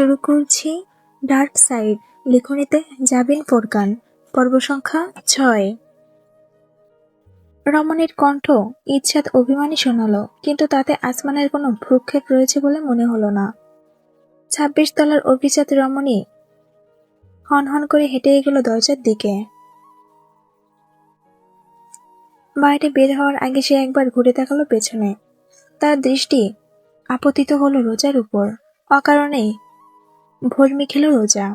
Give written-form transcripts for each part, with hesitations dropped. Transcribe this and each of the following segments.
শুরু করছি dark side, লিখনীতে Zabin Furqan, পর্ব সংখ্যা 6। রমণীর কণ্ঠ ঈর্ষাদ অভিমানী শোনালো, কিন্তু তাতে আসমানের কোনো ভ্রুক্ষেপ রয়েছে বলে মনে হলো না। 26 তলার অভিজাত রমণী হনহন করে হেঁটে এগোলো দরজার দিকে। বাইরে বের হওয়ার আগে সে একবার ঘুরে তাকালো পেছনে। তার দৃষ্টি আপতিত হলো রোজার উপর। অকারণেই ভর্মি খেল রোজা।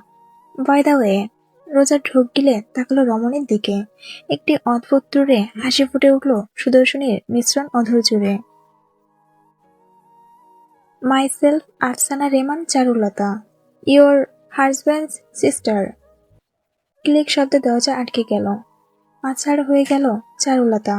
বাই দ্য ওয়ে, রোজা ঢোক গিলে তাকালো রমণীর দিকে। একটি অদ্ভুত দূরে হাসি ফুটে উঠল সুদর্শনীর মিশ্রণ অধর জুড়ে। Myself Afsana রেমান Charulata, your husbands sister. Click শব্দে দরজা আটকে গেল। আছাড় হয়ে গেল চারুলতা।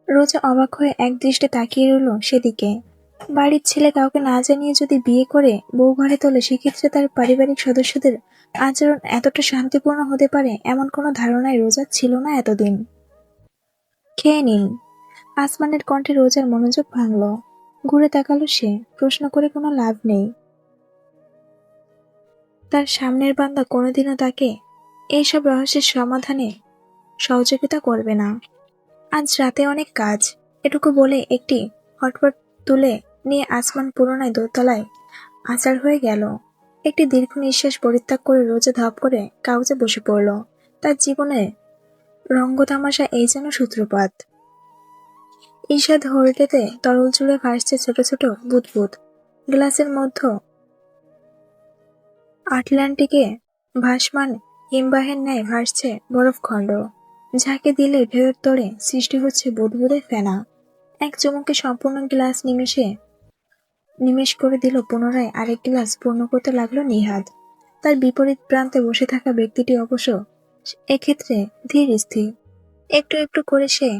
রোজা অবাক হয়ে এক দৃষ্টে তাকিয়ে রইল সেদিকে। বাড়ির ছেলে কাউকে না জানিয়ে যদি বিয়ে করে বউ ঘরে তোলে, সেক্ষেত্রে তার পারিবারিক সদস্যদের আচরণ এতটা শান্তিপূর্ণ হতে পারে এমন কোনো ধারণাই রোজার ছিল না এতদিন। খেয়ে নিন। আসমানের কণ্ঠে রোজার মনোযোগ ভাঙল। ঘুরে তাকালো সে। প্রশ্ন করে কোনো লাভ নেই। তার সামনের বান্দা কোনোদিনও তাকে এইসব রহস্যের সমাধানে সহযোগিতা করবে না। আজ রাতে অনেক কাজ, এটুকু বলে একটি হটপট তুলে নিয়ে আসমান পুরোনায় দোতলায় আছাড় হয়ে গেল। একটি দীর্ঘ নিঃশ্বাস পরিত্যাগ করে রোজা ধপ করে কাগজে বসে পড়ল। তার জীবনে রঙ্গতামাশা এই যেন সূত্রপাত। ঈষাদ হোল্ডেতে তরল চুলে ভাসছে ছোট ছোট বুদবুদ। গ্লাসের মধ্যে আটলান্টিকে ভাসমান হিমবাহের ন্যায় ভাসছে বরফখণ্ড। ঝাঁকে দিলে ঢেউয়ের তরে সৃষ্টি হচ্ছে বুদবুদে ফেনা। এক চুমুকে সম্পূর্ণ গ্লাস নিমেষ করে দিল। পুনরায় আরেক গ্লাস পূর্ণ করতে লাগলো নিহাদ। তার বিপরীত প্রান্তে বসে থাকা ব্যক্তিটি অবশ্য এক্ষেত্রে ধীর স্থির। একটু একটু করে সে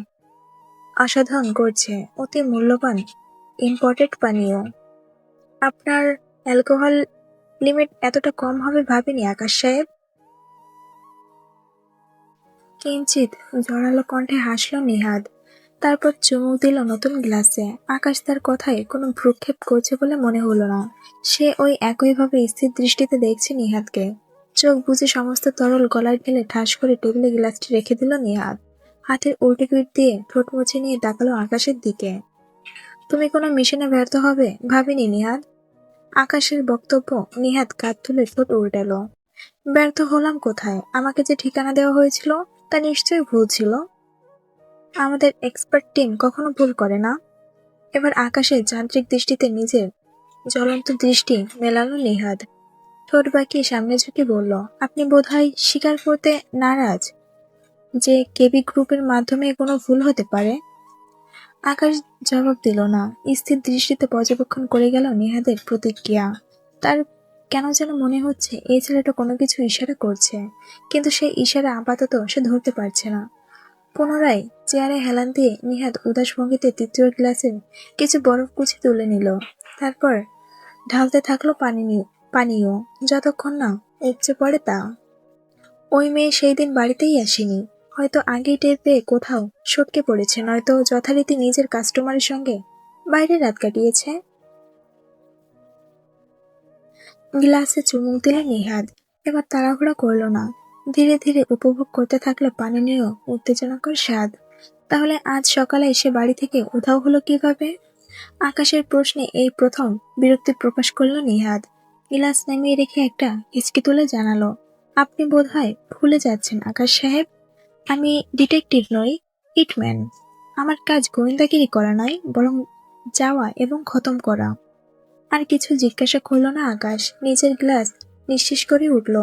আস্বাদন করছে অতি মূল্যবান ইম্পোর্টেড পানীয়। আপনার অ্যালকোহল লিমিট এতটা কম হবে ভাবিনি আকাশ সাহেব। কিঞ্চিত জোরালো কণ্ঠে হাসল নিহাদ। তারপর চুমুক দিল নতুন গ্লাসে। আকাশ তার কথায় কোনো ভ্রুক্ষেপ করছে বলে মনে হলো না। সে ওই একইভাবে স্থির দৃষ্টিতে দেখছে নিহাদকে। চোখ বুজে সমস্ত তরল গলায় ঢেলে ঠাস করে টেবিলে গ্লাসটি রেখে দিল নিহাদ। হাতের উল্টো পিঠ দিয়ে ঠোঁট মুছে নিয়ে তাকালো আকাশের দিকে। তুমি কোনো মিশনে ব্যর্থ হবে ভাবিনি নিহাদ। আকাশের বক্তব্য নিহাদ কাঁধ তুলে ঠোঁট উল্টালো। ব্যর্থ হলাম কোথায়? আমাকে যে ঠিকানা দেওয়া হয়েছিল তা নিশ্চয়ই ভুল ছিল। আমাদের এক্সপার্ট টিম কখনো ভুল করে না। এবার আকাশের যান্ত্রিক দৃষ্টিতে নিজের জ্বলন্ত দৃষ্টি মেলালো নিহাদ। ঠোঁট বাঁকিয়ে সামনে ঝুঁকে বলল, আপনি বোধহয় স্বীকার করতে নারাজ যে কেবি গ্রুপের মাধ্যমে কোনো ভুল হতে পারে? আকাশ জবাব দিল না। স্থির দৃষ্টিতে পর্যবেক্ষণ করে গেল নিহাদের প্রতিক্রিয়া। তার কেন যেন মনে হচ্ছে এই ছেলেটা কোনো কিছু ইশারা করছে, কিন্তু সেই ইশারা আপাতত সে ধরতে পারছে না। পুনরায় চেয়ারে হেলান দিয়ে নিহাদ উদাস ভঙ্গিতে তৃতীয় গ্লাসের কিছু বরফ কুচি তুলে নিল। তারপর ঢালতে থাকলো পানীয় যতক্ষণ না উপচে পড়ে তা। ওই মেয়ে সেই দিন বাড়িতেই আসেনি। হয়তো আগেই টের পেয়ে কোথাও সটকে পড়েছে, নয়তো যথারীতি নিজের কাস্টমারের সঙ্গে বাইরে রাত কাটিয়েছে। গ্লাসে চুমুক দিল নিহাদ। এবার তাড়াহুড়া করল না। ধীরে ধীরে উপভোগ করতে থাকলো পানীয় উত্তেজনাকর স্বাদ। তাহলে আজ সকালে সে বাড়ি থেকে উধাও হলো কিভাবে? আকাশের প্রশ্নে এই প্রথম বিরক্তি প্রকাশ করল নিহাদ। গ্লাস নামিয়ে রেখে একটা হিচকি তুলে জানালো, আপনি বোধহয় ভুলে যাচ্ছেন আকাশ সাহেব, আমি ডিটেকটিভ নই, হিটম্যান। আমার কাজ গোয়েন্দাগিরি করা নয়, বরং যাওয়া এবং খতম করা। আর কিছু জিজ্ঞাসা করল না আকাশ। নিজের গ্লাস নিঃশেষ করে উঠল।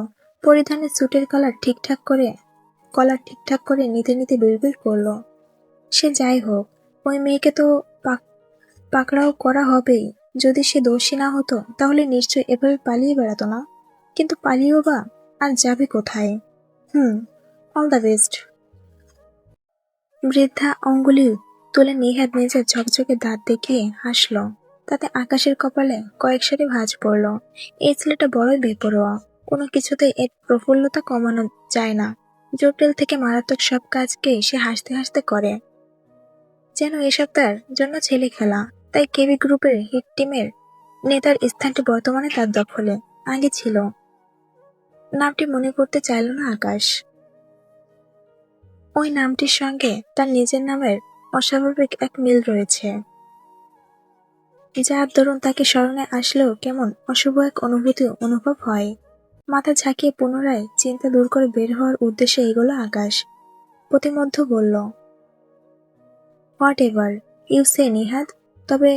পরিধানের স্যুটের কলার ঠিকঠাক করে নিতে নিতে বিড়বিড় করল, সে যাই হোক, ওই মেয়েকে তো পাকড়াও করা হবেই। যদি সে দোষী না হতো তাহলে নিশ্চয়ই এভাবে পালিয়ে বেড়াতো না। কিন্তু পালিয়েও বা আর যাবে কোথায়? All the best. বৃদ্ধা অঙ্গুলি তুলে নিহাদ নিজের ঝকঝকে দাঁত দেখিয়ে হাসল। তাতে আকাশের কপালে কয়েক সারি ভাঁজ পড়ল। এই ছেলেটা বড়ই বেপরোয়া। কোনো কিছুতেই এর প্রফুল্লতা কমানো যায় না। জটিল থেকে মারাত্মক সব কাজকেই সে হাসতে হাসতে করে, যেন এসব তার জন্য ছেলে খেলা। তাই কেবি গ্রুপের হিট টিমের নেতার স্থানটি বর্তমানে তার দখলে, আগে ছিল। নামটি মনে করতে চাইল না আকাশ। ওই নামটির সঙ্গে তার নিজের নামের অস্বাভাবিক এক মিল রয়েছে, যার দরুন তাকে স্মরণে আসলেও কেমন অশুভ এক অনুভূতি অনুভব হয়। মাথা ঝাঁকিয়ে পুনরায় চিন্তা দূর করে বের হওয়ার উদ্দেশ্যে এগোলো আকাশ। প্রতিমধ্য বলল, হোয়াট এভার ইউ সে নিহাদ, তবে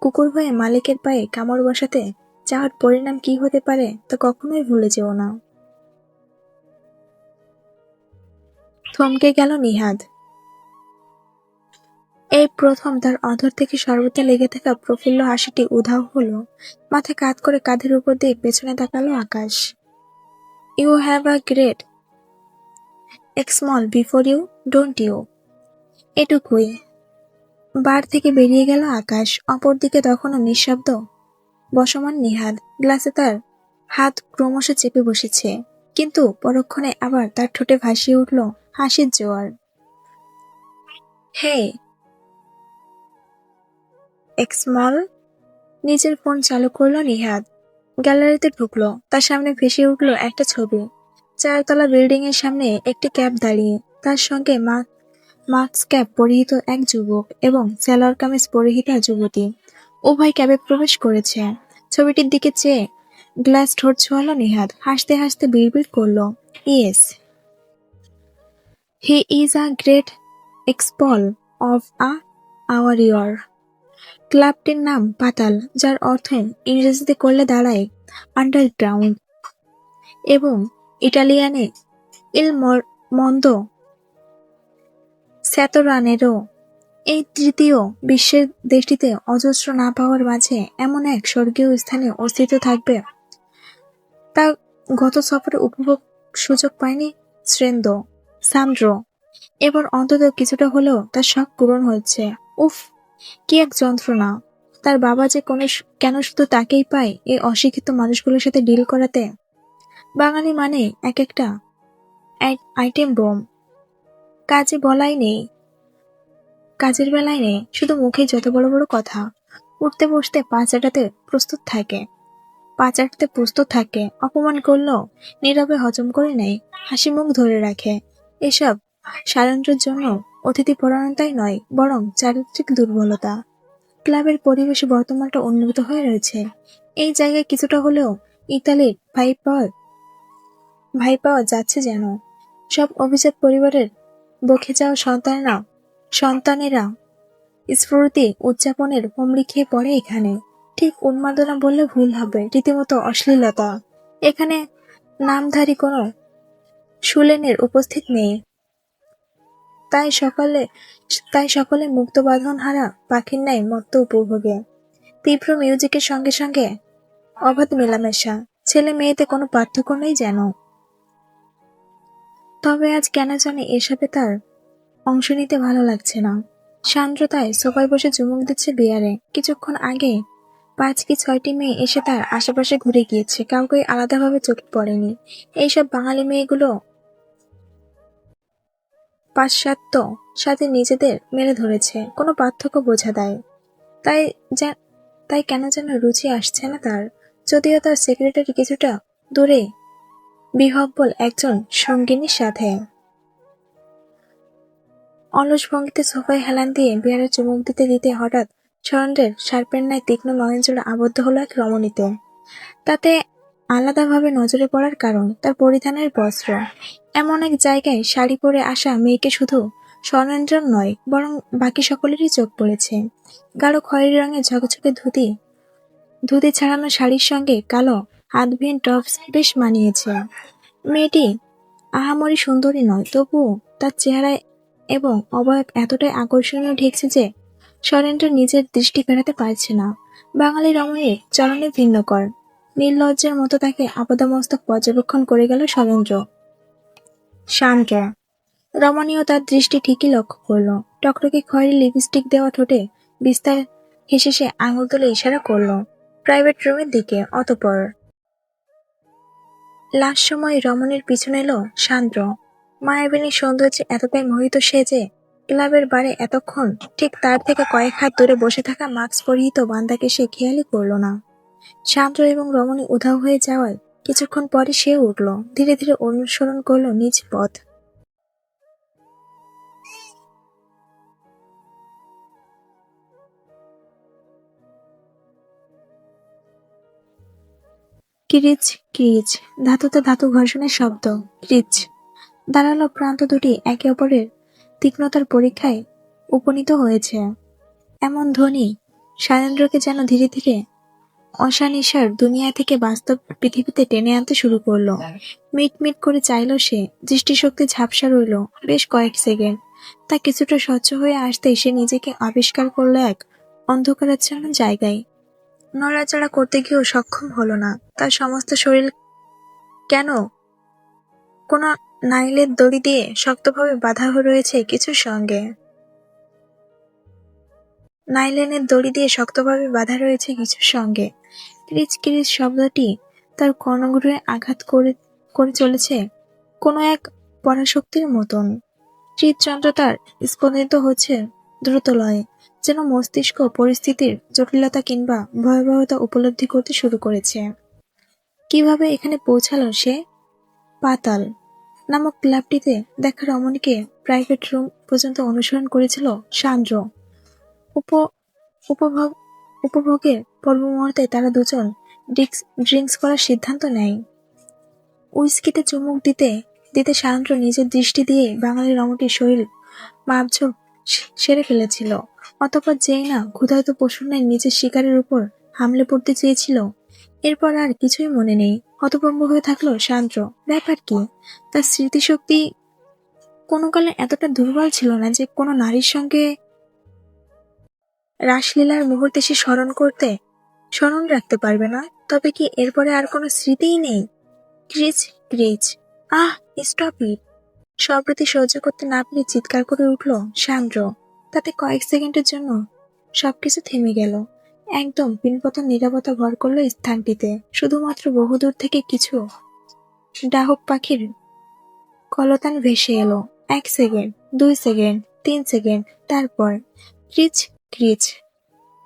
কুকুর হয়ে মালিকের পায়ে কামড় বসাতে যাওয়ার পরিণাম কি হতে পারে তা কখনোই ভুলে যেও না। থমকে গেল নিহাদ। এই প্রথম তার অধর থেকে সর্বদা লেগে থাকা প্রফুল্ল হাসিটি উধাও হলো। মাথা কাত করে কাঁধের উপর দিয়ে পেছনে তাকালো Akash. You have a great example before you, don't you? এটুকুই। বার থেকে বেরিয়ে গেল আকাশ। অপরদিকে তখনও নিঃশব্দ বসমান নিহাদ। গ্লাসে তার হাত ক্রমশ চেপে বসেছে, কিন্তু পরক্ষণে আবার তার ঠোঁটে ভাসিয়ে উঠল হাসির জোয়ার। হে এক্সমল। নিজের ফোন চালু করলো নিহাদ। গ্যালারিতে ঢুকলো। তার সামনে ভেসে উঠল একটা ছবি। 4 তলা বিল্ডিং এর সামনে একটি ক্যাব দাঁড়িয়ে, তার সঙ্গে মাস্ক ক্যাপ পরিহিত এক যুবক এবং সালোয়ার কামিজ পরিহিতা যুবতী। উভয় ক্যাবে প্রবেশ করেছে। ছবিটির দিকে চেয়ে গ্লাস ঠোঁট ছোঁয়ালো নিহাদ। হাসতে হাসতে বিড়বিড় করলো, yes, he is a great example of our year. ক্লাবটির নাম পাতাল, যার অর্থ ইংরেজিতে করলে দাঁড়ায় আন্ডারগ্রাউন্ড, এবং ইটালিয়ানে ইল মন্দো স্যাতরানেরো। এই তৃতীয় বিশ্বের দেশটিতে অজস্র না পাওয়ার মাঝে এমন এক স্বর্গীয় স্থানে অস্তিত্ব থাকবে, তা গত সফরে উপভোগ সুযোগ পায়নি সান্দ্র। এবার অন্তত কিছুটা হলেও তার শখ পূরণ হচ্ছে। উফ, কি এক যন্ত্রণা! তার বাবা যে কেন শুধু তাকেই পায় এই অশিক্ষিত মানুষগুলোর সাথে ডিল করাতে। বাঙালি মানে এক একটা আইটেম বোম। কাজের বেলায় নেই, শুধু মুখে যত বড় বড় কথা। উঠতে বসতে পা চাটাতে প্রস্তুত থাকে। অপমান করলেও নীরবে হজম করে নেয়, হাসি মুখ ধরে রাখে। এসব সারেন্দ্রের জন্য অতিথি পরায়ণতাই নয়, বরং চারিত্রিক দুর্বলতা। ক্লাবের পরিবেশে বর্তমানটা উন্নত হয়ে রয়েছে। এই জায়গায় কিছুটা হলেও ইতালির ভাই পাওয়া যাচ্ছে যেন। সব অভিজাত পরিবারের বকে যাওয়া সন্তানেরা স্ফূর্তি উদযাপনের হুমড়ি খেয়ে পড়ে এখানে। ঠিক উন্মাদনা বললে ভুল হবে, রীতিমতো অশ্লীলতা। এখানে নামধারী কোনো সুলেনের উপস্থিত নেই। তাই সকলে মুক্ত বাঁধন হারা পাখির ন্যায় মত্ত উপভোগে। তীব্র মিউজিকের সঙ্গে সঙ্গে অবাধ মেলামেশা। ছেলে মেয়েতে কোনো পার্থক্য নেই যেন। তবে আজ কেন জানি এসবে তার অংশ নিতে ভালো লাগছে না। সান্দ্রতায় সোফায় বসে চুমুক দিচ্ছে বিয়ারে। কিছুক্ষণ আগে 5 কি 6টি মেয়ে এসে তার আশেপাশে ঘুরে গিয়েছে, কাউকে আলাদাভাবে চোখে পড়েনি। এইসব বাঙালি মেয়েগুলো পাশ্চাত্য সাথে নিজেদের মেলে ধরেছে, কোনো পার্থক্য বোঝা দেয়। তাই কেন যেন রুচি আসছে না তার। যদিও তার সেক্রেটারি কিছুটা দূরে বিহব্বল একজন সঙ্গিনীর সাথে। অলস ভঙ্গিতে সোফায় হেলান দিয়ে বিয়ারে চুমুক দিতে দিতে হঠাৎ সরেন্দ্রের সার্পের ন্যায় তীক্ষ্ণ নয়নজোড়া আবদ্ধ হলো এক রমণীতে। তাতে আলাদাভাবে নজরে পড়ার কারণ তার পরিধানের বস্ত্র। এমন এক জায়গায় শাড়ি পরে আসা মেয়েকে শুধু সরেন্দ্রর নয়, বরং বাকি সকলেরই চোখ পড়েছে। গাঢ় খয়েরি রঙের ঝকঝকে ধুতি ছাড়ানো শাড়ির সঙ্গে কালো হাতবিহীন টপস বেশ মানিয়েছে। মেয়েটি আহামরি সুন্দরী নয়, তবুও তার চেহারায় এবং অবয়ব এতটাই আকর্ষণীয় ঠেকছে যে সরেন্দ্র নিজের দৃষ্টি ফেরাতে পারছে না। বাঙালি রমণীর চরণে ভিন্নকর নির্লজ্জের মতো তাকে আপাদমস্তক পর্যবেক্ষণ করে গেল সরেন্দ্র। শান্ত রমণীও তার দৃষ্টি ঠিকই লক্ষ্য করল। টকটকে খয়েরি লিপস্টিক দেওয়া ঠোঁটে বিস্তার হেসে সে আঙুল তুলে ইশারা করল প্রাইভেট রুমের দিকে। অতঃপর লাস্ট সময় রমণীর পিছনে এলো শান্ত। মায়াবিনী সৌন্দর্যে এতটাই মোহিত সে যে ক্লাবের বারে এতক্ষণ ঠিক তার থেকে কয়েক হাত দূরে বসে থাকা মাস্ক পরিহিত বান্দাকে সে খেয়ালই করল না। শান্ত এবং রমণী উধাও হয়ে যাওয়ায় কিছুক্ষণ পরে সে উঠল, ধীরে ধীরে অনুসরণ করলো নিজ পথ। কিরিচ কিরিচ, ধাতুতে ধাতু ঘর্ষণের শব্দ। ক্রিচ। দাঁড়ালো প্রান্ত দুটি একে অপরের তীক্ষ্ণতার পরীক্ষায় উপনীত হয়েছে। এমন ধ্বনি সারেন্দ্রকে যেন ধীরে ধীরে অশানিশার দুনিয়া থেকে বাস্তব পৃথিবীতে টেনে আনতে শুরু করলো। মিট মিট করে চাইল সে, দৃষ্টিশক্তি ঝাপসা রইল বেশ কয়েক সেকেন্ড। তা কিছুটা স্বচ্ছ হয়ে আসতেই সে নিজেকে আবিষ্কার করলো এক অন্ধকারাচ্ছন্ন জায়গায়। নড়াচড়া করতে গিয়েও সক্ষম হলো না। তার সমস্ত শরীর কেন কোন নাইলের দড়ি দিয়ে শক্তভাবে বাঁধা রয়েছে কিছুর সঙ্গে। নাইলেনের দড়ি দিয়ে শক্তভাবে বাঁধা রয়েছে কিছুর সঙ্গে। ক্রিচ ক্রিচ শব্দটি তার কর্ণগহ্বরে আঘাত করে করে চলেছে কোনো এক পরাশক্তির মতন। হৃদযন্ত্র তার স্পন্দিত হচ্ছে দ্রুত লয়ে, যেন মস্তিষ্ক পরিস্থিতির জটিলতা কিংবা ভয়াবহতা উপলব্ধি করতে শুরু করেছে। কিভাবে এখানে পৌঁছালো সে? পাতাল নামক ক্লাবটিতে দেখা রমণীকে প্রাইভেট রুম পর্যন্ত অনুসরণ করেছিল সান্দ্র। উপভোগ উপভোগের পূর্ব মুহূর্তে তারা দুজন ড্রিঙ্কস করার সিদ্ধান্ত নেয়। উইস্কিতে চুমুক দিতে দিতে সান্দ্র নিজের দৃষ্টি দিয়ে বাঙালি রমণীর শরীর মাপঝোপ সেরে ফেলেছিল। অতঃপর যেই না ক্ষুধার্ত পশুর ন্যায় নিজের শিকারের উপর হামলে পড়তে চেয়েছিল, এরপর আর কিছুই মনে নেই। হতভম্ব হয়ে থাকলো সান্দ্র। ব্যাপার কি? তার স্মৃতিশক্তি কোনো কালে এতটা দুর্বল ছিল না যে কোনো নারীর সঙ্গে রাসলীলার মুহূর্তে সে স্মরণ রাখতে পারবে না। তবে কি এরপরে আর কোনো স্মৃতিই নেই? ক্রিচ ক্রিচ। আহ, স্টপ ইট! সপ্রতি সহ্য করতে না পেরে চিৎকার করে উঠল সান্দ্র। তাতে কয়েক সেকেন্ডের জন্য সবকিছু থেমে গেল। একদম পিনপতন নীরবতা ভর করলো স্থানটিতে। শুধুমাত্র বহুদূর থেকে কিছু ডাহুক পাখির কলতান ভেসে এলো। 1 সেকেন্ড, 2 সেকেন্ড, 3 সেকেন্ড, তারপর ক্রিচ ক্রিচ।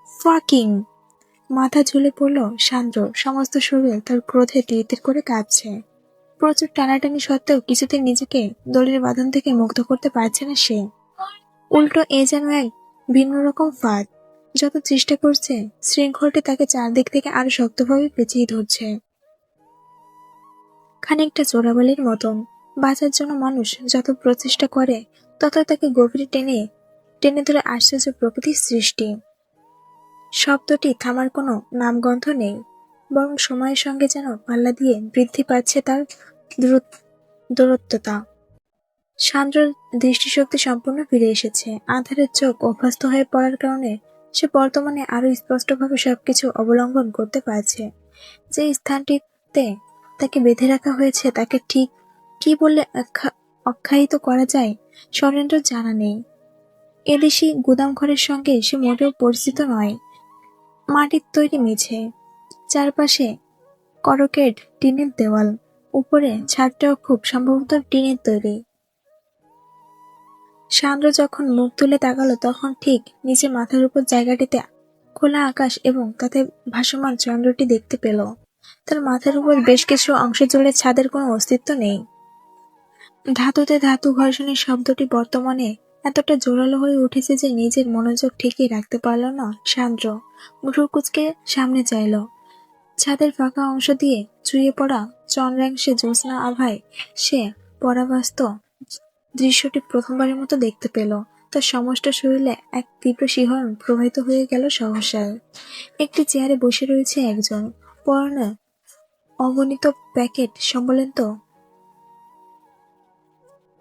ফাকিং! মাথা ঝুলে পড়ল সান্দ্র। সমস্ত শরীর তার ক্রোধে তিরতির করে কাঁপছে। প্রচুর টানাটানি সত্ত্বেও কিছুতে নিজেকে দড়ির বাঁধন থেকে মুক্ত করতে পারছে না সে। উল্টো এ যেন এক ভিন্ন রকম ফাঁদ। যত চেষ্টা করছে, শৃঙ্খলটি তাকে চারদিক থেকে আরো শক্তভাবে পেঁচিয়ে ধরছে। খানিকটা চোরাবালির মতন। বাঁচার জন্য মানুষ যত প্রচেষ্টা করে, তত তাকে গভীরে টেনে টেনে ধরে আশ্চর্য প্রকৃতির সৃষ্টি। শব্দটি থামার কোনো নামগন্ধ নেই, বরং সময়ের সঙ্গে যেন পাল্লা দিয়ে বৃদ্ধি পাচ্ছে তার দূরত্বতা। সান্দ্রর দৃষ্টিশক্তি সম্পূর্ণ ফিরে এসেছে। আঁধারের চোখ অভ্যস্ত হয়ে পড়ার কারণে সে বর্তমানে আরো স্পষ্টভাবে সবকিছু অবলম্বন করতে পারছে। যে স্থানটিতে তাকে বেঁধে রাখা হয়েছে তাকে ঠিক কি বললে আখ্যায়িত করা যায় সরেন্দ্র জানা নেই। এদেশি গুদামঘরের সঙ্গে সে মোটেও পরিচিত নয়। মাটির তৈরি মেঝে, চারপাশে করকেড টিনের দেওয়াল, উপরে ছাদটাও খুব সম্ভবত টিনের তৈরি। সান্দ্র যখন মুখ তুলে তাকালো তখন ঠিক নিচে মাথার উপর জায়গাটিতে খোলা আকাশ এবং তাতে ভাসমান চন্দ্রটি দেখতে পেল। তার মাথার উপর বেশ কিছু অংশ জুড়ে ছাদের কোনো অস্তিত্ব নেই। ধাতুতে ধাতু ঘর্ষণের শব্দটি বর্তমানে এতটা জোরালো হয়ে উঠেছে যে নিজের মনোযোগ ঠিকই রাখতে পারল না সান্দ্র। ভ্রু কুঁচকে সামনে চাইল। ছাদের ফাঁকা অংশ দিয়ে চুইয়ে পড়া চন্দ্রাংশে জ্যোৎস্না আভায় সে পরাভাস্ত দৃশ্যটি প্রথমবারের মতো দেখতে পেল। তার সমস্ত শরীরে এক তীব্র শিহরণ প্রবাহিত হয়ে গেল সহসায়। একটি চেয়ারে বসে রয়েছে একজন, পরনে অগণিত প্যাকেট সম্বলিত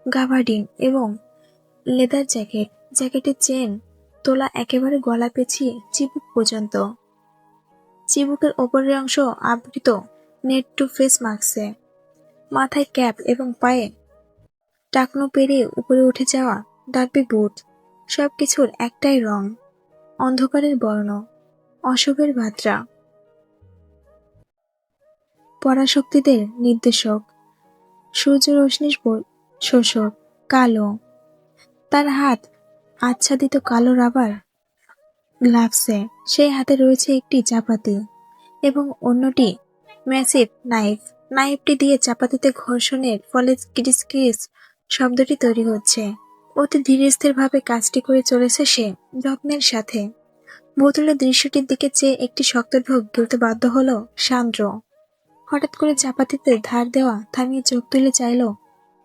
গাভাডিন এবং লেদার জ্যাকেট। জ্যাকেটের চেন তোলা একেবারে গলা পেঁচিয়ে চিবুক পর্যন্ত। চিবুকের ওপরের অংশ আবৃত নেট টু ফেস মাস্কে। মাথায় ক্যাপ এবং পায়ে টাকনো পেরিয়ে উপরে উঠে যাওয়া ডার্বি বুট। সবকিছুর একটাই রং, অন্ধকারের বর্ণ, অশুভের বার্তা। পরাশক্তিদের নির্দেশক, সূর্য রশ্মির শোষক, কালো। তার হাত আচ্ছাদিত কালো রাবার গ্লাভসে সেই হাতে রয়েছে একটি চাপাতি এবং অন্যটি ম্যাসিভ নাইফ। নাইফটি দিয়ে চাপাতিতে ঘর্ষণের ফলে কিরিস কিরিস শব্দটি তৈরি হচ্ছে। অতি ধীরে স্থির ভাবে কাজটি করে চলেছে সে যত্নের সাথে। বোতলের দৃশ্যটির দিকে চেয়ে একটি শক্ত ঢোক গিলতে বাধ্য হলো সান্দ্র। হঠাৎ করে চাপাতিতে ধার দেওয়া থামিয়ে চোখ তুলে চাইল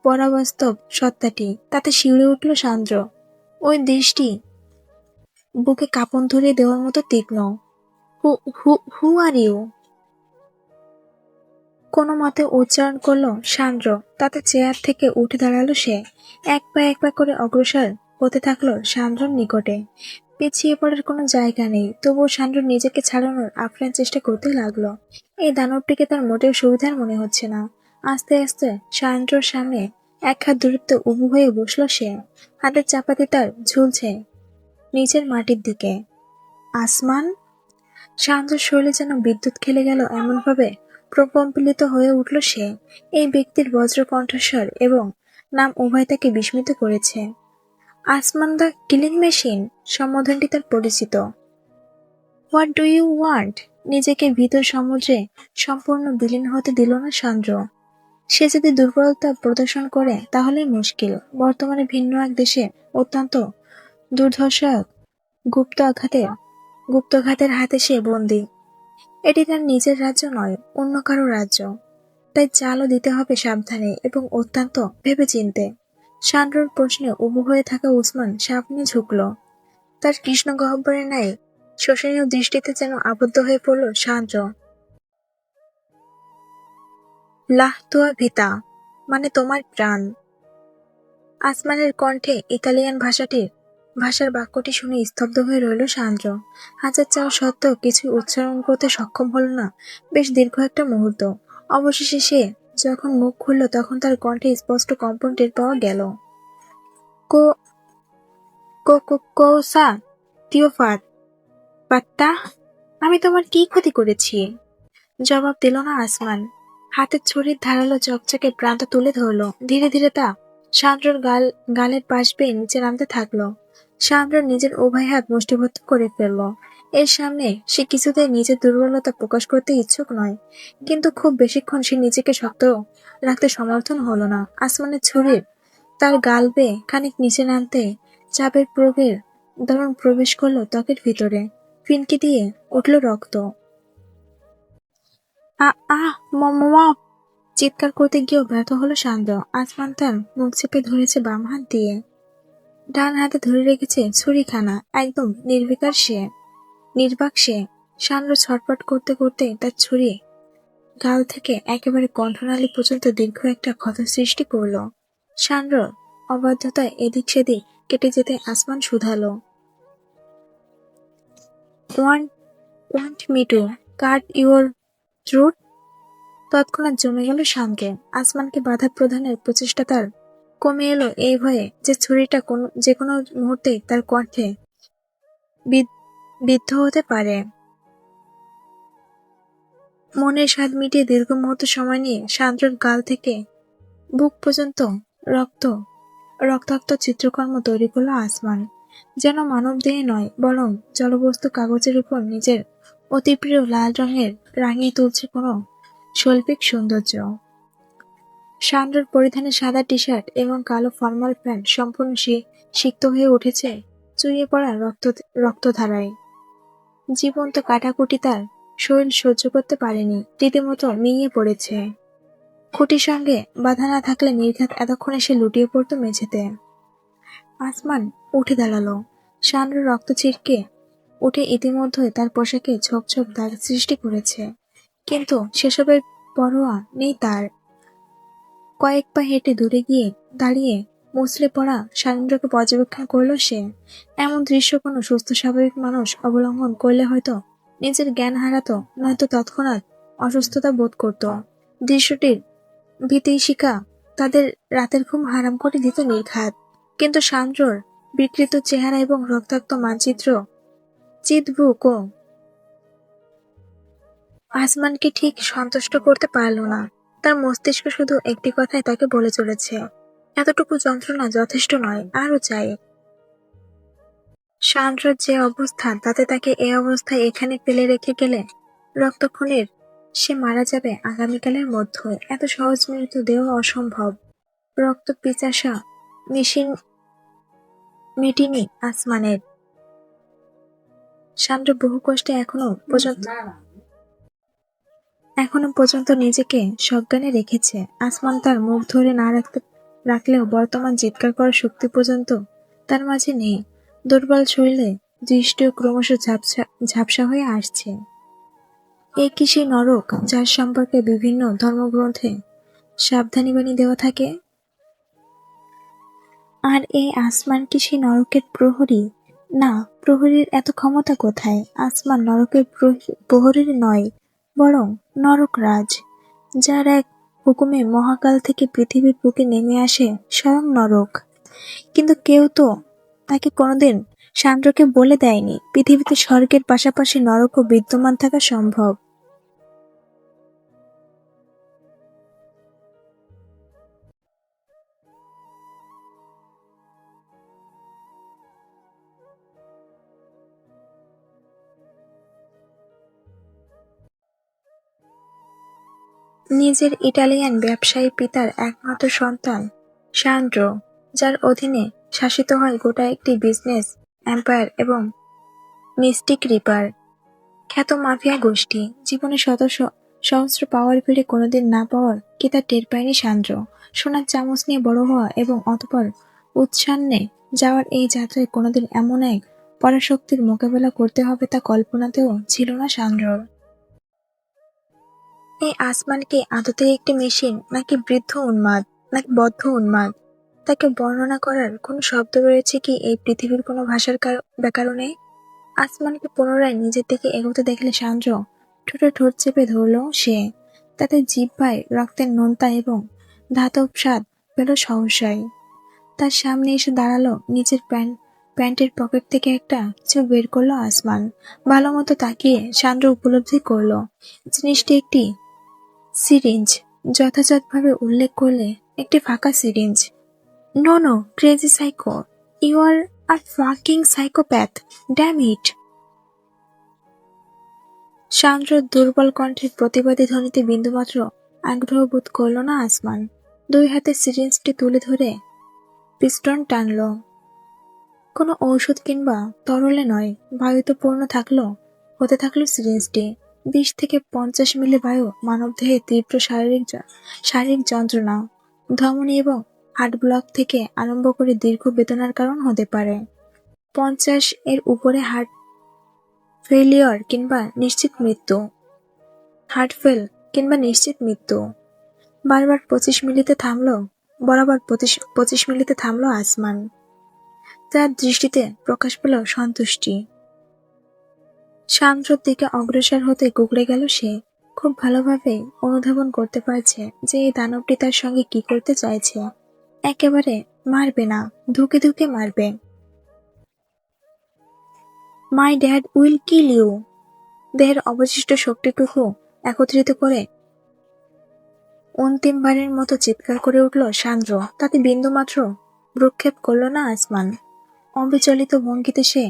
পরাবাস্তব সত্তাটি। তাতে শিউরে উঠল সান্দ্র। ওই দৃষ্টি বুকে কাঁপন ধরিয়ে দেওয়ার মতো তীক্ষ্ণ। হু হু হু আর ইউ? কোনো মতে উচ্চারণ করলো সান্দ্র। তাতে চেয়ার থেকে উঠে দাঁড়ালো সে। এক পা করে অগ্রসর হতে থাকলো সান্দ্রর নিকটে। পিছিয়ে পড়ার কোনো জায়গা নেই, তবুও সান্দ্র নিজেকে ছাড়ানোর আপ্রাণ চেষ্টা করতে লাগলো। এই দানবটিকে তার মোটেও সুবিধার মনে হচ্ছে না। আস্তে আস্তে সান্দ্রর সামনে এক হাত দূরত্বে উবু হয়ে বসলো সে। হাতের চাপাতি তার ঝুলছে নিচের মাটির দিকে। আসমান। সান্দ্রর শরীরে যেন বিদ্যুৎ খেলে গেল এমনভাবে প্রকম্পিত হয়ে উঠল সে। এই ব্যক্তির বজ্র কণ্ঠস্বর এবং নাম উভয় তাকে বিস্মিত করেছে। আসমান দ্য কিলিং মেশিন সম্বোধনটি তার পরিচিত। What do you want? নিজেকে ভিতর সমুদ্রে সম্পূর্ণ বিলীন হতে দিল না সান্দ্র। সে যদি দুর্বলতা প্রদর্শন করে তাহলেই মুশকিল। বর্তমানে ভিন্ন এক দেশে অত্যন্ত দুর্ধর্ষক গুপ্তঘাতের হাতে সে বন্দী। এটি তার নিজের রাজ্য নয়, অন্য কারো রাজ্য। তাই চালও দিতে হবে সাবধানে এবং অত্যন্ত ভেবেচিন্তে। সান্দ্রর প্রশ্নে উবু হয়ে থাকা উসমান সামনে ঝুঁকল। তার কৃষ্ণ গহ্বরের ন্যায় শোষণীয় দৃষ্টিতে যেন আবদ্ধ হয়ে পড়ল সান্দ্র। লাহ তুয়া ভিতা, মানে তোমার প্রাণ। আসমানের কণ্ঠে ইতালিয়ান ভাষার বাক্যটি শুনে স্তব্ধ হয়ে রইল সান্দ্র। হাজার চাওয়া সত্ত্বেও কিছু উচ্চারণ করতে সক্ষম হল না বেশ দীর্ঘ একটা মুহূর্ত। অবশেষে সে যখন মুখ খুলল তখন তার কণ্ঠে স্পষ্ট কম্পন টের পাওয়া গেল। কো কো কো কোসা তিওফাত পাত্তা, আমি তোমার কি ক্ষতি করেছি? জবাব দিল না আসমান। হাতের ছুরির ধারালো চকচকে প্রান্ত তুলে ধরল। ধীরে ধীরে তা সান্দ্রর গালের পাশ বেয়ে নিচে নামতে থাকলো। সান্দ্র নিজের উভয় হাত মুষ্টিবদ্ধ করে ফেলল। এর সামনে সে কিছুতেই নিজের দুর্বলতা প্রকাশ করতে ইচ্ছুক নয়, কিন্তু খুব বেশিক্ষণ সে নিজেকে শক্ত রাখতে সমর্থন হলো না। আসমানের ছুরির তার গাল বেয়ে খানিক নিচে নামতে চাপের ধরন প্রবেশ করলো ত্বকের ভিতরে। ফিনকি দিয়ে উঠল রক্ত। আহ চিৎকার করতে গিয়েও ব্যর্থ হলো সান্দ্র। আসমান তার মুখ চেপে ধরেছে বাম হাত দিয়ে। ডান হাতে ধরে রেখেছে ছুরিখানা। একদম নির্বাক সে। সান্দ্র ছটপট করতে করতে তার ছুরি গাল থেকে একেবারে কণ্ঠনালী পর্যন্ত দীর্ঘ একটা ক্ষত সৃষ্টি করল। সান্দ্র অবাধ্যতায় এদিক সেদিক কেটে যেতে আসমান শুধালো, want me to cut your throat? তৎক্ষণাৎ জমে গেল শান্তি। আসমানকে বাধা প্রদানের প্রচেষ্টা তার কমে এলো এই ভয়ে যে ছুরিটা যে কোনো মুহূর্তেই তার কণ্ঠে বিদ্ধ হতে পারে। মনের স্বাদ মিটিয়ে দীর্ঘ মুহূর্ত সময় নিয়ে সান্দ্রর গাল থেকে বুক পর্যন্ত রক্তাক্ত চিত্রকর্ম তৈরি করলো আসমান। যেন মানব দেহে নয়, বরং জলবস্তু কাগজের উপর নিজের অতি প্রিয় লাল রঙের রাঙিয়ে তুলছে কোনো শৈল্পিক সৌন্দর্য। সান্দ্রর পরিধানে সাদা টি শার্ট এবং কালো ফর্মাল প্যান্ট সম্পূর্ণ সিক্ত হয়ে উঠেছে চুইয়ে পড়া রক্তধারায়। জীবন্ত কাটাকুটি তার শরীর সহ্য করতে পারেনি, রীতিমতো মিইয়ে পড়েছে। খুঁটির সঙ্গে বাধা না থাকলে নির্ঘাত এতক্ষণে সে লুটিয়ে পড়তো মেঝেতে। আসমান উঠে দাঁড়ালো। সান্দ্র রক্ত ছিটকে উঠে ইতিমধ্যে তার পোশাকে ছোপ ছোপ দাগ সৃষ্টি করেছে, কিন্তু সেসবের পরোয়া নেই তার। কয়েক পা হেঁটে দূরে গিয়ে দাঁড়িয়ে মুচড়ে পড়া সারেন্দ্রকে পর্যবেক্ষণ করল সে। এমন দৃশ্য কোনো সুস্থ স্বাভাবিক মানুষ অবলম্বন করলে হয়তো নিজের জ্ঞান হারাতো, নয়তো তৎক্ষণাৎ অসুস্থতা বোধ করত। দৃশ্যটির ভীতিশিকা তাদের রাতের ঘুম হারাম করে দিত নির্ঘাত। কিন্তু সান্দ্রর বিকৃত চেহারা এবং রক্তাক্ত মানচিত্র চিৎবুক ও আসমানকে ঠিক সন্তুষ্ট করতে পারল না। তার মস্তিষ্ক শুধু একটি কথাই তাকে বলে চলেছে, এতটুকু যন্ত্রণা যথেষ্ট নয়, আরো চাই। শান্তর যে অবস্থা, তাতে তাকে এ অবস্থায় এখানে ফেলে রেখে গেলে রক্তক্ষরণে সে মারা যাবে আগামীকালের মধ্যে। এত সহজ মৃত্যু দেওয়া অসম্ভব। রক্ত পিপাসা মেটেনি আসমানের। শান্ত বহু কষ্টে এখনো পর্যন্ত নিজেকে সজ্ঞানে রেখেছে। আসমান তার মুখ ধরে না রাখলেও বর্তমান চিৎকার করার শক্তি পর্যন্ত তার মাঝে নেই। দুর্বল শরীরে দৃষ্টিও ক্রমশ ঝাপসা হয়ে আসছে। এই কি সেই নরক যার সম্পর্কে বিভিন্ন ধর্মগ্রন্থে সাবধানী বাণী দেওয়া থাকে? আর এই আসমান কি সেই নরকের প্রহরী? না, প্রহরীর এত ক্ষমতা কোথায়? আসমান নরকের প্রহরী নয়, বরং নরকরাজ, যার এক হুকুমে মহাকাল থেকে পৃথিবীর বুকে নেমে আসে স্বয়ং নরক। কিন্তু কেউ তো তাকে কোনোদিন শান্তকে বলে দেয়নি পৃথিবীতে স্বর্গের পাশাপাশি নরকও বিদ্যমান থাকা সম্ভব। নিজের ইটালিয়ান ব্যবসায়ী পিতার একমাত্র সন্তান সান্ড্রো, যার অধীনে শাসিত হয় গোটা একটি বিজনেস এম্পায়ার এবং মিস্টিক রিপার খ্যাত মাফিয়া গোষ্ঠী। জীবনে সহস্র পাওয়ার ভিড়ে কোনোদিন না পাওয়ার কি তা টের পায়নি সান্ড্রো। সোনার চামচ নিয়ে বড় হওয়া এবং অতঃপর উচ্ছন্নে যাওয়ার এই যাত্রায় কোনোদিন এমন এক পরাশক্তির মোকাবেলা করতে হবে তা কল্পনাতেও ছিল না সান্ড্রোর। এই আসমান কি আদতে একটি মেশিন, নাকি বৃদ্ধ উন্মাদ, নাকি বদ্ধ উন্মাদ? তাকে বর্ণনা করার কোনো শব্দ রয়েছে কি এই পৃথিবীর কোনো ভাষার ব্যাকরণে? আসমানকে পুনরায় নিজের দিকে এগোতে দেখলে সান্দ্র ঠোঁটে ঠোঁট চেপে ধরল সে। তাতে জিহ্বায় রক্তের নোনতা এবং ধাতব স্বাদ পেল সহসাই। তার সামনে এসে দাঁড়ালো, নিজের প্যান্টের পকেট থেকে একটা কিছু বের করলো আসমান। ভালো মতো তাকিয়ে সান্দ্র উপলব্ধি করলো জিনিসটি একটি সিরিঞ্জ। যথাযথভাবে উল্লেখ করলে একটি ফাঁকা syringe. No no, crazy psycho, you are a fucking psychopath, damn it. সান্দ্রর দুর্বল কণ্ঠের প্রতিবাদী ধ্বনিতে বিন্দুমাত্র আগ্রহ বোধ করল না আসমান। দুই হাতে সিরিঞ্জটি তুলে ধরে পিস্টন টানল। কোনো ঔষধ কিংবা তরলে নয়, বায়ুতে পূর্ণ হতে থাকলো সিরিঞ্জটি। 20 থেকে 50 মিলি বায়ু মানবদেহে তীব্র শারীরিক যন্ত্রণা, ধমনী এবং হার্ট ব্লক থেকে আরম্ভ করে দীর্ঘ বেদনার কারণ হতে পারে। 50 এর উপরে হার্ট ফেলিওর কিংবা নিশ্চিত মৃত্যু। হার্ট ফেল কিংবা নিশ্চিত মৃত্যু। বরাবর 25 মিলিতে থামলো আসমান। তার দৃষ্টিতে প্রকাশ পেল সন্তুষ্টি। সান্দ্রর দিকে অগ্রসর হতে গুগড়ে গেল সে। খুব ভালোভাবে অনুধাবন করতে পারছে যে এই দানবটি তার সঙ্গে কি করতে চাইছে। একেবারে মারবে না, ধুকে ধুকে মারবে। My dad will kill you. দেহের অবশিষ্ট শক্তিটুকু একত্রিত করে অন্তিমবারের মতো চিৎকার করে উঠল সান্দ্র। তাতে বিন্দুমাত্র ভ্রুক্ষেপ করল না আসমান। অবিচলিত ভঙ্গিতে সে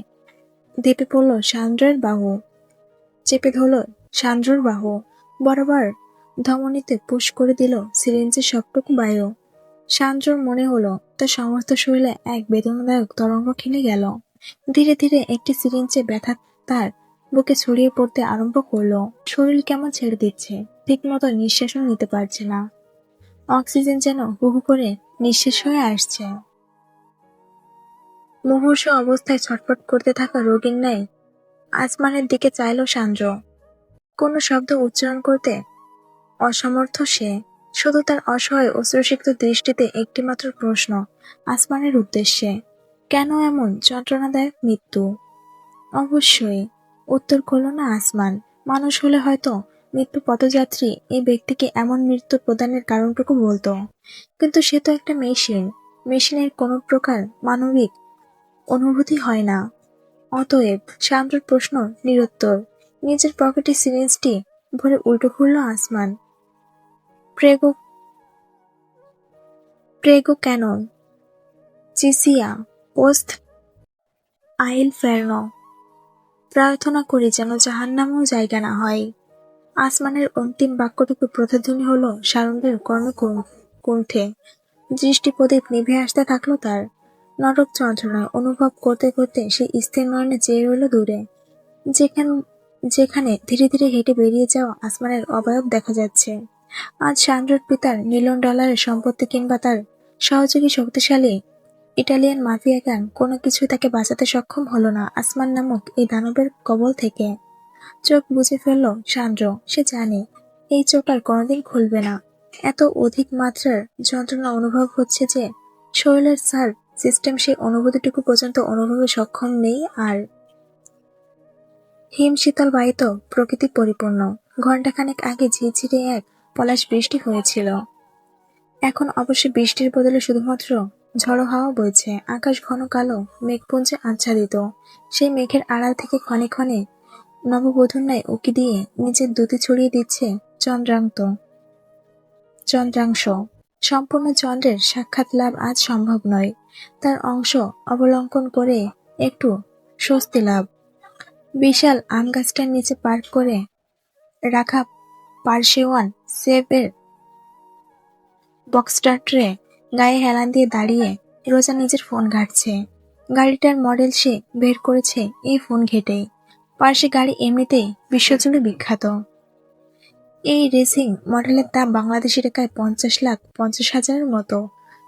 চেপে ধরল সান্দ্রর বাহু। বরাবর ধমনীতে পুশ করে দিল সিরিঞ্জের সবটুকু বায়ু। সান্দ্রর মনে হলো তার সমস্ত শরীরে এক বেদনাদায়ক তরঙ্গ খেলে গেল। ধীরে ধীরে একটি সিরিঞ্জে ব্যথা তার বুকে ছড়িয়ে পড়তে আরম্ভ করলো। শরীর কেমন ছেড়ে দিচ্ছে, ঠিক মতো নিঃশ্বাসও নিতে পারছে না। অক্সিজেন যেন হু হু করে নিঃশেষ হয়ে আসছে। মুমূর্ষু অবস্থায় ছটফট করতে থাকা রোগীর ন্যায় আসমানের দিকে চাইল সান্দ্র। কোনো শব্দ উচ্চারণ করতে অসমর্থ সে। শুধু তার অসহায় অশ্রুসিক্ত দৃষ্টিতে একটিমাত্র প্রশ্ন আসমানের উদ্দেশ্যে, কেন এমন যন্ত্রণাদায়ক মৃত্যু? অবশ্যই উত্তর করল না আসমান। মানুষ হলে হয়তো মৃত্যু পথযাত্রী এই ব্যক্তিকে এমন মৃত্যু প্রদানের কারণটুকু বলতো, কিন্তু সে তো একটা মেশিন। মেশিনের কোনো প্রকার মানবিক অনুভূতি হয় না। অতএব সান্দ্রর প্রশ্ন নিরুত্তর। নিজের পকেটে সিরিঞ্জটি ভরে উল্টো ঘুরল আসমান। প্রেগো প্রেগো ক্যানন, চিসিয়া, পোস্ট আইল ফেরনো, প্রার্থনা করি যেন জাহান্নামেও জায়গা না হয়। আসমানের অন্তিম বাক্যটুকু প্রতিধ্বনি হলো সারঙ্গের কর্ণকুণ্ঠে। দৃষ্টি প্রদীপ নিভে আসতে থাকলো তার। নরক যন্ত্রণায় অনুভব করতে করতে সে স্থির নয়নে চেয়ে রইল দূরে, যেখানে যেখানে ধীরে ধীরে হেঁটে বেরিয়ে যাওয়া আসমানের অবয়ব দেখা যাচ্ছে। আজ সান্ড্রোর পিতার মিলিয়ন ডলারের সম্পত্তি কিংবা তার সহযোগী শক্তিশালী ইটালিয়ান মাফিয়া গ্যাং কোনো কিছুই তাকে বাঁচাতে সক্ষম হলো না আসমান নামক এই দানবের কবল থেকে। চোখ বুজে ফেলল সান্ড্র। সে জানে এই চোখ আর কোনোদিন খুলবে না। এত অধিক মাত্রার যন্ত্রণা অনুভব হচ্ছে যে শরীরের সার সিস্টেম সেই অনুভূতিটুকু পর্যন্ত অনুভবে সক্ষম নেই আর। হিম শীতল বায়িত প্রকৃতি পরিপূর্ণ। ঘণ্টাখানেক আগে ঝিরঝিরে এক পলাশ বৃষ্টি হয়েছিল। এখন অবশ্য বৃষ্টির বদলে শুধুমাত্র ঝড়ো হাওয়া বইছে। আকাশ ঘন কালো মেঘপুঞ্জে আচ্ছাদিত। সেই মেঘের আড়াল থেকে ক্ষণে ক্ষণে নববধূর ন্যায় উঁকি দিয়ে নিজের দ্যুতি ছড়িয়ে দিচ্ছে চন্দ্রাংশ। সম্পূর্ণ চন্দ্রের সাক্ষাৎ লাভ আজ সম্ভব নয়। তার অংশ অবলম্বন করে একটু স্বস্তি লাভ। বিশাল আম গাছটার নিচে পার্ক করে রাখা পার্সিওয়ান সেফের বক্সটারে গায়ে হেলান দিয়ে দাঁড়িয়ে রোজা নিজের ফোন ঘাঁটছে। গাড়িটার মডেল সে বের করেছে এই ফোন ঘেঁটেই। পার্সি গাড়ি এমনিতেই বিশ্বজুড়ে বিখ্যাত। এই রেসিং মডেলের দাম বাংলাদেশি টাকায় 50,50,000-এর মতো।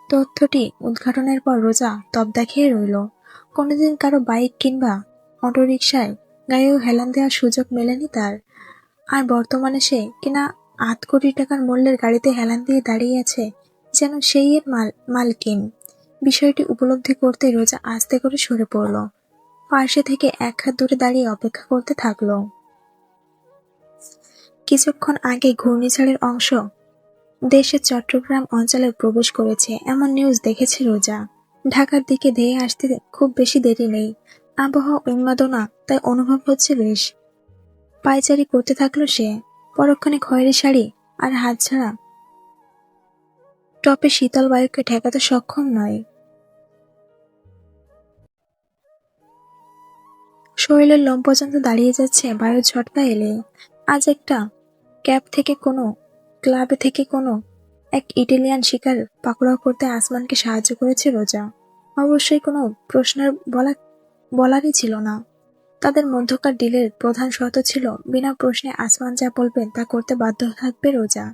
তথ্যটি উদ্ঘাটনের পর রোজা তবদা খেয়ে রইল। কোনোদিন কারো বাইক কিংবা অটোরিকশায় গায়েও হেলান দেওয়ার সুযোগ মেলেনি তার। আর বর্তমানে সে কিনা 8 কোটি টাকার মূল্যের গাড়িতে হেলান দিয়ে দাঁড়িয়ে আছে যেন সেই এর মালকিন। বিষয়টি উপলব্ধি করতে রোজা আস্তে করে সরে পড়ল। পার্শ্বে থেকে এক হাত দূরে দাঁড়িয়ে অপেক্ষা করতে থাকলো। কিছুক্ষণ আগে ঘূর্ণিঝড়ের অংশ দেশের চট্টগ্রাম অঞ্চলে প্রবেশ করেছে এমন নিউজ দেখেছে রোজা। ঢাকার দিকে ধেয়ে আসতে খুব বেশি দেরি নেই। আবহাওয়া উন্মাদনা তাই অনুভব হচ্ছে বেশ। পায়চারি করতে থাকলো সে। পরক্ষণে খয়েরি শাড়ি আর হাতছাড়া টপে শীতল বায়ুকে ঠেকাতে সক্ষম নয়। শরীরের লোম পর্যন্ত দাঁড়িয়ে যাচ্ছে বায়ুর ঝটকা এলে। আজ একটা ক্লাবে থেকে কোনো এক ইটালিয়ান শিকার পাকড়াও করতে আসমানকে সাহায্য করেছে রোজা। অবশ্যই কোনো প্রশ্নের বলারই ছিল না। তাদের মধ্যকার ডিলের প্রধান শর্ত ছিল বিনা প্রশ্নে আসমান যা বলবেন তা করতে বাধ্য থাকবে রোজা।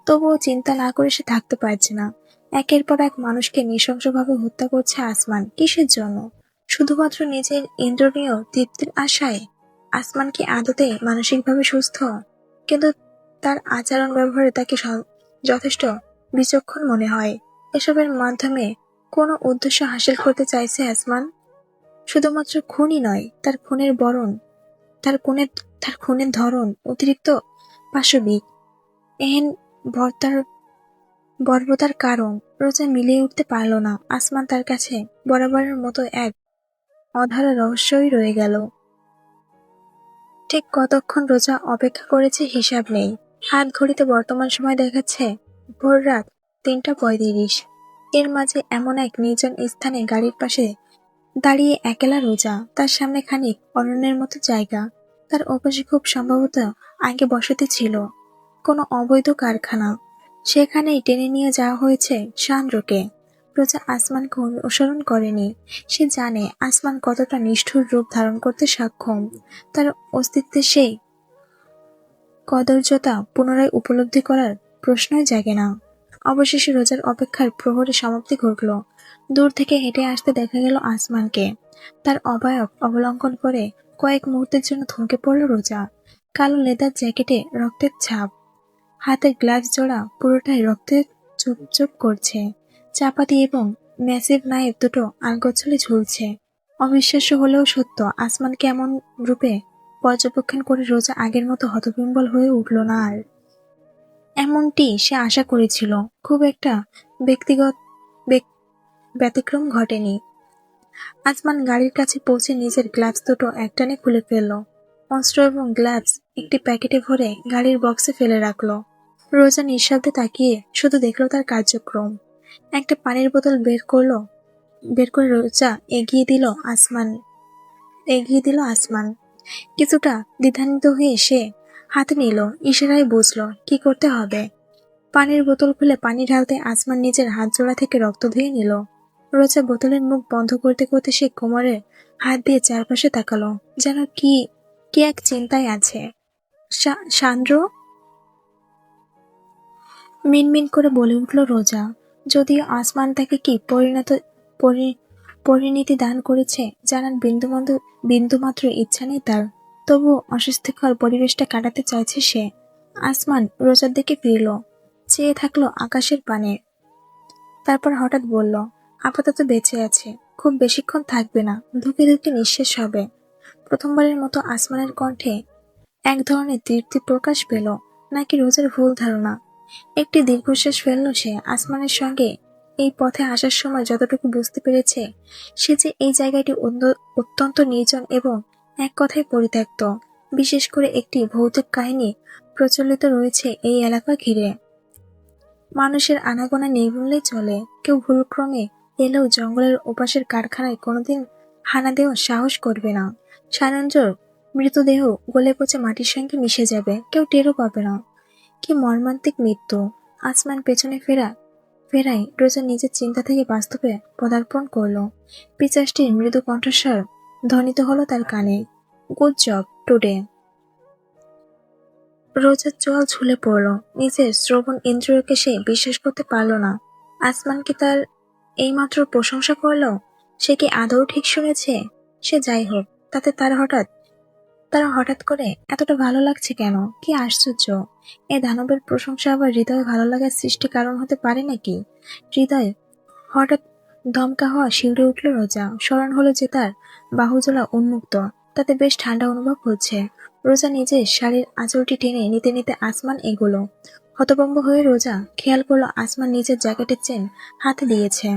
তবুও চিন্তা না করে সে থাকতে পারছে না। একের পর এক মানুষকে নৃশংসভাবে হত্যা করছে আসমান। কিসের জন্য? শুধুমাত্র নিজের ইন্দ্রিয় তৃপ্তির আশায়? আসমান কি আদতে মানসিকভাবে সুস্থ? কিন্তু তার আচরণ ব্যবহারে তাকে যথেষ্ট বিচক্ষণ মনে হয়। এসবের মাধ্যমে কোনো উদ্দেশ্য হাসিল করতে চাইছে আসমান। শুধুমাত্র খুনই নয়, তার খুনের ধরন অতিরিক্ত পাশবিক। এহেন বর্বরতার কারণ রোজা মিলিয়ে উঠতে পারল না। আসমান তার কাছে বরাবরের মতো এক অধরা রহস্যই রয়ে গেল। ঠিক কতক্ষণ রোজা অপেক্ষা করেছে হিসাব নেই। হাত ঘড়িতে বর্তমান সময় দেখাচ্ছে ভোর রাত 3:35। এর মাঝে এমন এক নির্জন স্থানে গাড়ির পাশে দাঁড়িয়ে একলা রোজা। তার সামনে খানিক অরণ্যের মতো জায়গা। তার ওপাশে খুব সম্ভবত আগে বসতি ছিল কোনো অবৈধ কারখানা। সেখানেই টেনে নিয়ে যাওয়া হয়েছে সান্দ্রকে। রোজা আসমানকে অনুসরণ করেনি। সে জানে আসমান কতটা নিষ্ঠুর রূপ ধারণ করতে সক্ষম। তার অস্তিত্বে সেই কদর্যতা পুনরায় উপলব্ধি করার প্রশ্নই জাগে না। অবশেষে রোজার অপেক্ষার প্রহরে সমাপ্তি ঘটল। দূর থেকে হেঁটে আসতে দেখা গেল আসমানকে। তার অবয়ব অবলম্বন করে কয়েক মুহূর্তের জন্য থমকে পড়ল রোজা। কালো লেদার জ্যাকেটে রক্তের ছাপ, হাতের গ্লাভস জোড়া পুরোটাই রক্তে চুপচুপ করছে। চাপাতি এবং ম্যাসিভ নাইফ দুটো আলগোছালি ঝুলছে। অবিশ্বাস্য হলেও সত্য, আসমানকে এমন রূপে পর্যবেক্ষণ করে রোজা আগের মতো হতবিহ্বল হয়ে উঠল না আর। এমনটি সে আশা করেছিল। খুব একটা ব্যতিক্রম ঘটেনি। আসমান গাড়ির কাছে পৌঁছে নিজের গ্লাভস দুটো একটানে খুলে ফেলল। অস্ত্র এবং গ্লাভস একটি প্যাকেটে ভরে গাড়ির বক্সে ফেলে রাখল। রোজা নিঃশব্দে তাকিয়ে শুধু দেখল তার কার্যক্রম। একটা পানির বোতল বের করে রোজা এগিয়ে দিল এগিয়ে দিল আসমান। কিছুটা দ্বিধান্বিত হয়ে সে হাতে নিল, ইশারায় বুঝলো কি করতে হবে। পানির বোতল খুলে পানি ঢালতে আসমান নিজের হাত জোড়া থেকে রক্ত ধুয়ে নিল। রোজা বোতলের মুখ বন্ধ করতে করতে সে কোমরে হাত দিয়ে চারপাশে তাকালো, যেন কি কি এক চিন্তায় আছে। সান্দ্র, মিনমিন করে বলে উঠল রোজা। যদিও আসমান তাকে কি পরিণতি দান করেছে জানার বিন্দুমাত্র ইচ্ছা নেই তার, তবু অস্বস্তিকর পরিবেশটা কাটাতে চাইছে সে। আসমান রোজার দিকে ফিরল, চেয়ে থাকলো আকাশের পানে। তারপর হঠাৎ বলল, আপাতত বেঁচে আছে, খুব বেশিক্ষণ থাকবে না, ধুকে ধুকে নিঃশেষ হবে। প্রথমবারের মতো আসমানের কণ্ঠে এক ধরনের তৃপ্তি প্রকাশ পেল, নাকি রোজার ভুল ধারণা। একটি দীর্ঘশ্বাস ফেলল সে। আসমানের সঙ্গে এই পথে আসার সময় যতটুকু বুঝতে পেরেছে, সে যে এই জায়গাটি অত্যন্ত নির্জন এবং এক কথায় পরিত্যক্ত। বিশেষ করে একটি ভৌতিক কাহিনী প্রচলিত রয়েছে এই এলাকা ঘিরে। মানুষের আনাগোনা নেই বললেই চলে। কেউ ভুলক্রমে এলেও জঙ্গলের ওপাশের কারখানায় কোনোদিন হানা দেওয়ার সাহস করবে না। সায়ঞ্জর মৃতদেহ গলে পচে মাটির সঙ্গে মিশে যাবে, কেউ টেরও পাবে না। কি মর্মান্তিক মৃত্যু! আসমান পেছনে ফেরাই রোজা নিজের চিন্তা থেকে বাস্তবে পদার্পণ করল। পিচাসটির মৃদু কণ্ঠস্বর ধ্বনিত হলো তার কানে, গুড জব টুডে। রোজার চোয়াল ঝুলে পড়ল। নিজের শ্রবণ ইন্দ্রিয়কে সে বিশ্বাস করতে পারল না। আসমান কি তার এইমাত্র প্রশংসা করল? সে কি আদৌ ঠিক শুনেছে? সে যাই হোক, তাতে তার হঠাৎ করে এতটা ভালো লাগছে কেন? কি আশ্চর্য! এ দানবের প্রশংসা আবার হৃদয়ে ভালো লাগার সৃষ্টি কারণ হতে পারে নাকি? হৃদয় হঠাৎ দমকা হওয়া শিউরে উঠল রোজা। স্মরণ হলো যে তার বাহুজোড়া উন্মুক্ত, তাতে বেশ ঠান্ডা অনুভব হচ্ছে। রোজা নিজের শাড়ির আঁচলটি টেনে নিতে নিতে আসমান এগোলো। হতভম্ব হয়ে রোজা খেয়াল করলো আসমান নিজের জ্যাকেটের চেন হাতে দিয়েছে।